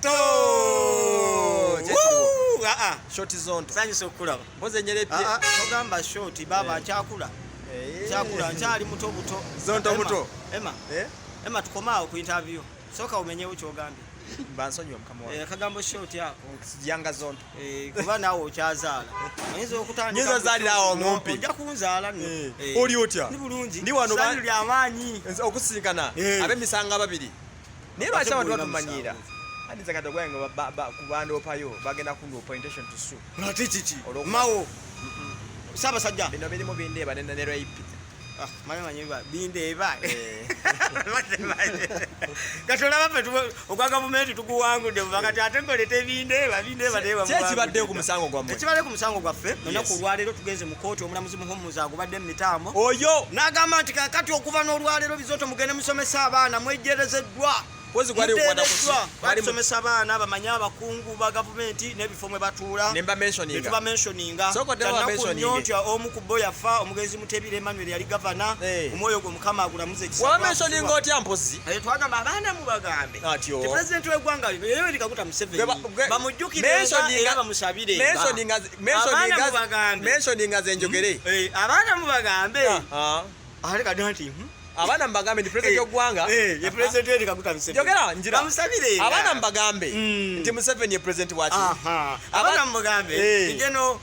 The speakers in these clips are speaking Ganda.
Bizonto. Short zonto. Sanyi sokulaba. Mpoze nyelepye. Togamba short baba chakula. Chakula nchali muto buto. Zonto muto. Emma tukomao ku interview. Soka umenyewo kyogambye. Bansonyiwa mukama wange. Kagambo short yako. Yanga zonto. Kuba nawo okyazaala. Nyizo okutandika. Nyizo zali awo ngompi. Ojja kunzaala no. Oli otya? Ni bulungi. Ndi wano ba. Sali amaanyi. Okusinkana. Abemisanga babiri. Niye lwaki abantu batumanyira. Andi zakata gwange kubando payo bagenda kundu pointation to sue. Ratiti. Mawo. Saba sajja. Bino birimo bindeba ne rape. Manyiba bindeba. Gatola bape ogwa government tukuwangude bakati atengolete bindeba deba. Kye kibadde ku musango gwammwe. Ekibadde ku musango gwaffe nona ku lwalero tugenze mu kooti omulamuzi muhumuza agubadde mu mitambo. Oyo n'agamba nti kati okuva n'olwalero Bizonto mugende musomesa abaana mwejjerezeddwa. Pozi gwali ukwanda kuswa. Bali musomesa abaana bamanya abakungu ba government n'ebifo mwe batuula. Nemba mentioninga. Soko tewa mentioninga. Omu ku boya fa omugezi Mutebire Emmanuel yali governor. Omwoyo gwe mukama agulamuze ekisa. Wa mentioninga otya mpozi. Twagamba abaana mu bagambe. Atyo. The president w'eggwanga lino yewe likakuta Museveni. Bamujjukire era bamusabire. Mentioninga zenjogere. Abaana mu bagambe. Aleka danti. Abana mbagambe ndi president y'eggwanga. Ye president yeri kakuta Museveni. Jogera njira. Bamusabire. Abana mbagambe. Ndi Museveni ye president wati. Abana mbagambe. Ngeno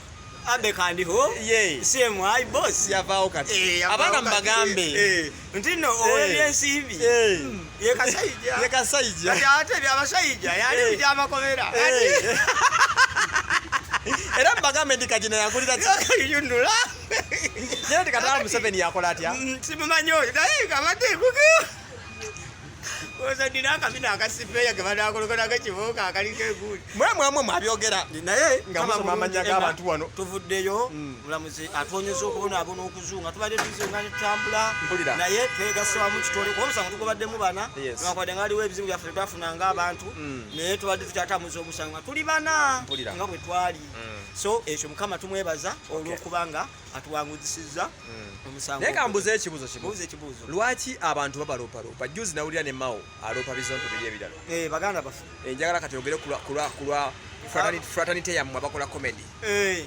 abe kandiho. CMI boss. Yavao kati. Abana mbagambe. Ntino ONCB. Ye kasayija. Kati ate bya basayija yali bya makomera. Era mbagambe ndi kajina yakulira yundula. Yeye tikatala Museveni yakola atya? Simumanyo. Naye kamate kuku. Oza dinaka mina akasipeya kebada akolokona kachivoka akalike guli. Mwe mwabyogera. Naye kama amanya g'abantu wano. Tuvuddeyo mulamuzi atwonyeza okubona abona okuzunga. Tubadde tuzunga netambula. Naye twegaswa mu kitole ko musango tukobadde mu bana. Twakwadde ngaliwo ebizibu byaffe twafunanga abantu. Naye tubadde tukyatamuza omusango. Tuli bana nga bwe twali. So ekyo mukama tumwebaza olw'okubanga atuwanguzisizza omusango. Naye kambuze ekibuzo kibuzo. Lwaki abantu babalopalopa? Juzi nawulira ne Mao alopa Bizonto biri ebirala. Baganda bafu. Njagala kati ogere kulwa fraternity yammwe abakola comedy.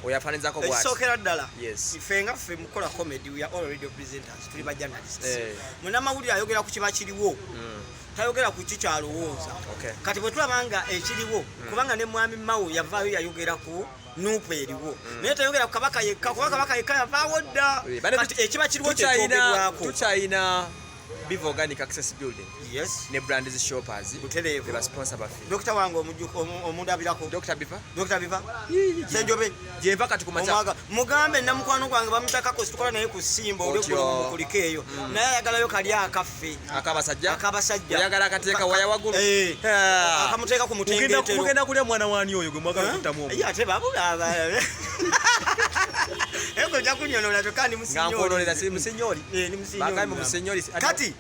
Oyafanizako bwati. Sokera ddala. Yes. Ifenga ffe mukola comedy, we are all radio presenters. Tuli ba journalists. Munamawulire ayogera ku kiba kiriwo. Tayogera ku kikyalowooza. Kati bwe tulabanga ekiriwo kubanga ne mwami Mao yavaayo yayogera ku nupe eriwo. Naye tayogera ku kabaka yekka kubanga kabaka yekka yavaawo dda. Kati ekiba kiriwo kyetogerwako. Tuchina Biv Organic Access Building. Yes. Ne Brands Shoppers. Butelevu. Ba sponsor bafi. Dr. wango omundabirako. Dr. Biva. Senjobe. Jeva kati kumacha. Mugambe na mukwano gwange bamutaka situkola naye ku Simba olwo kulikeyo. Naye ayagalayo kali akaffe. Akabasajja. Oyagala akateeka waya wagulu. Akamuteeka ku mutengeetero. Mugenda kulya mwana wani oyo gwe mwagala kutamu. Ate babula. Ego jakunyonola tokandi musinyori. Ngamponolera si musinyori. Ni musinyori. Bagambe musinyori. Kati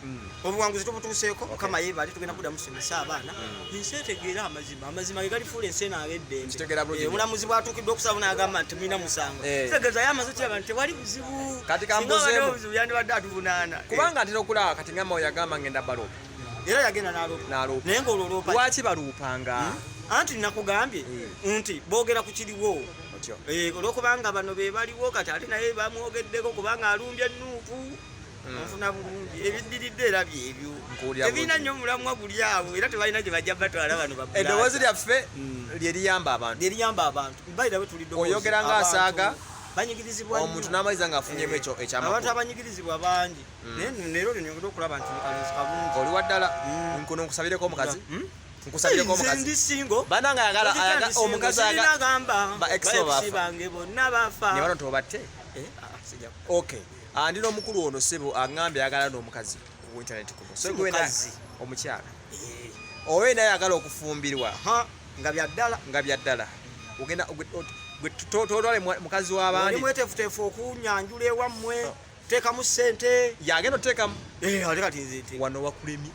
obuwanguzi tubutuuseeko kama yeebali tugenda kudda musomesa abaana nseetegeera amazima ge galifuula ensena ab'eddembe. Omulamuzi bw'atuukiddwa okusaba n'agamba nti mulina musango. Tegeezayo amaze kiraba nti tewali buzibu. Kati kambuzeemu yandibadde atuvunaana. Kubanga ntera okulaba kati nga Mao yagamba ngenda baloopa. Era yagenda n'aloopa. Naye ng'ololoopa. Lwaki baloopanga? Anti nakugambye nti boogera ku kiriwo. Olwokubanga bano be baliwo kati ate naye bamwogeddeko kubanga alumbye Nuupu. Nfuna bulungi ebiddiridde era byebyo. Ebina nnyo omulamwa guli awo era tebalina gye bajja batwala bano babula. Eddoboozi lyaffe lye liyamba abantu. Mbayira bwe tulidde oyogera ng'asaaga banyigirizibwa omuntu n'amaliza ng'afunyemu ekyamakulu. Abantu abanyigirizibwa bangi. Naye leero nyongera okulaba nti mukazi kabungi. Oli waddala nkuno nkusabireko omukazi. Nkusabireko omukazi. Ndi singo. Bananga ayagala omukazi agamba ba ex bange bonna bafa. Ne bano tobatte? Sijja. Okay. Ndino omukulu ono sebo aŋŋambye ayagala n'omukazi ku internet kuno. So gwe omukyala. Owe naye ayagala okufumbirwa. Nga bya ddala. Ogenda gwe totwale mukazi w'abandi. Oli mweteefuteefu okunyanjula ewammwe. Teekamu ssente. Yagenda oteekamu. Ate kati nzite. Wano wakulemye.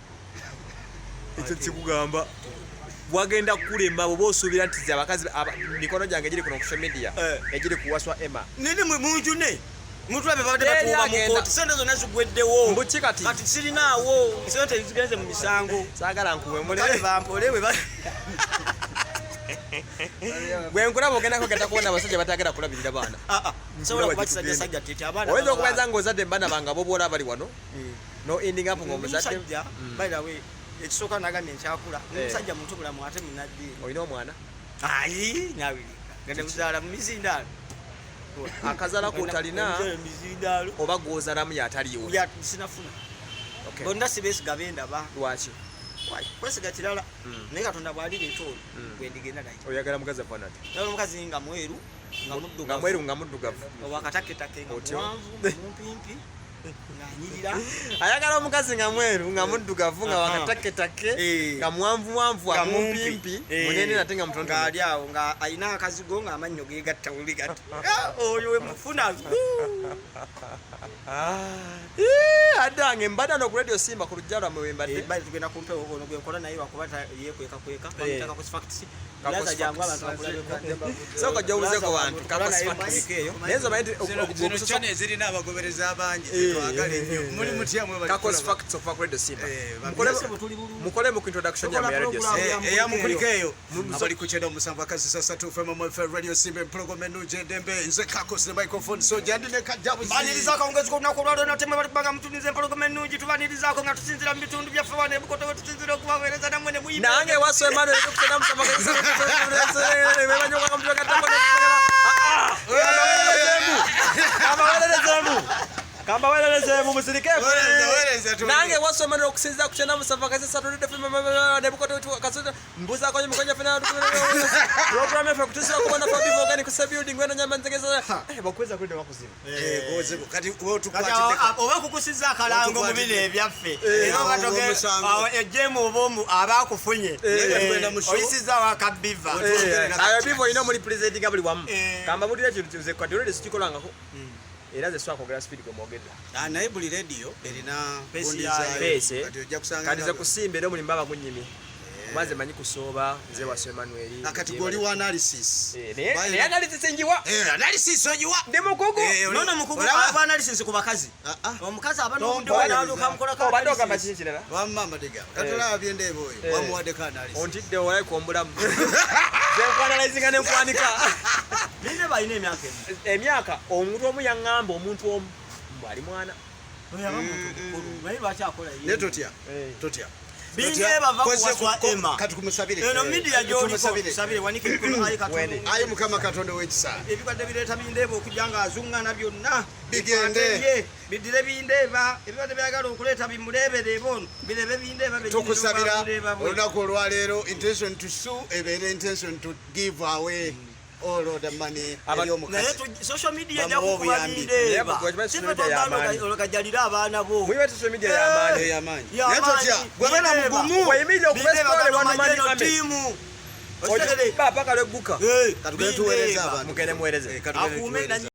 Ekyo kikugamba. Wagenda kulema bwe osuubira nti abakazi mikono gyange giri kuno ku social media. Egiri kuwaswa Emma. Nini mujune? Mutulabe babadde batuuba mu kooti sente zonna zigweddewo. Kati sirinaawo sente zigenze mu misango. Saagala nkuwe mule. Bampole bwe Bwe nkulaba ogenda kugenda kuwona abasajja batagenda kulabirira baana. Nsobola kubakisajja sajja tete abaana. Oyinza okubaza ng'ozadde baana banga bo bwola bali wano. No ending up ng'omuzadde. By the way, ekisooka nagambye nkyakula. Omusajja muntu bulamu ate munaddiini. Olina omwana? Ayi, nabiri. Genda kuzaala mu mizindaalo. Akazala k'otalina oba gw'ozalamu y'ataliwo? Sinafuna. Bonna sibeesiga bendaba. Lwaki? Kwesiga kirala naye Katonda bw'alireeta oyo gwendigenda naye. Oyagala mukazi afana ati? Naye omukazi nga mweru nga muddugavu. Owakataketake nga muwanvu mumpimpi ng'anyirira. Ayagala omukazi nga mweru nga muddugavu nga wakataketake nga muwanvuwanvu nga mumpimpi munene ate nga mutono ng'ali awo nga alina akazigo ng'amannyo geegatta buli gati. Oyo we mufuna. Addange mbadde no ku radio Simba ku lujja lwammwe we mbadde. Bali tugenda kumpewo ono gwe nkola naye lwakuba yeekwekakweka bamutaka ku facts. Laza jangu abantu bakulabeko. Soko jawuzeko bantu facts eyo. Nezo bayite zino channel zirina abagobereza abangi twagala ennyo. Muli mutya mwe bali. Kakos facts of radio Simba. Mukole mu introduction ya radio Simba. Eya mukulika eyo. Abali ku channel musanvu akazi sasa FM radio Simba program enu Dembe nze Kakos ne microphone so jandine kajabu. Banirizaako ongezeko lunaku olwalero natemme balibaga mutunize empologoma ennungi tubanirizaako nga tusinzira mu bitundu byaffe wano ebukoto we tusinzira okubaweereza nammwe ne muyimba. Nange waso Emmanuel ekukutenda musamaga Kamba welelezemu musirike nange wasomera okusinza ku channel musavakazi Saturday FM nebukoto kasoda mbuza kwenye mkonya fena program efe kutusa kubona for people organic building wena nyama nzegeza bakweza kuli bakuzima goze kati wo tukwatide oba kukusiza akalango mu bile byaffe era batoke ejemu obomu abakufunye oyisiza wakabiva ayo bivo ino muri presenting abuli wamu kamba bulira kintu kize kwa dole sikikolangako era ze swako gra speed ko mogedda naye buli radio erina pese kati ojja kusanga kadize kusimba era muri mbaba kunyimi maze manyi kusooba nze wa Emmanuel akati goli wa analysis ne analysis njiwa analysis ojiwa ndimo kugu nona mukugu aba analysis ku bakazi omukazi aba n'omuntu wanaluka mukola ka badoka machinchira wa mama diga katola abyende boy wa muwade ka analysis ontidde olai kuombulamu ze kwanalyzinga ne kwanika ninde bayine emyaka omuntu omu yangamba omuntu omu bali mwana oyo lwakyakola ne totya Binge bava kuwaswa Emma. Kati kumusabire. Eno media joli kusabire wanike mikono ayi Katonda. Ayi mukama Katonda w'ekisa. Ebikadde bireta bindebo okujanga azungana byonna. Bigende. Bidire bindeba. Ebikadde byagala okuleeta bimulebere bono. Birebe bindeba bidire. Tukusabira olunaku olwaleero intention to sue ebere intention to give away all of the money social media yakukubandeba olakajalira abaana bo mwiwe social media yamanyi netotya gwebena mugumu wayimije okubesitole wano mani ame timu papa kale buka katugetuwereza abantu mukene muwereze akume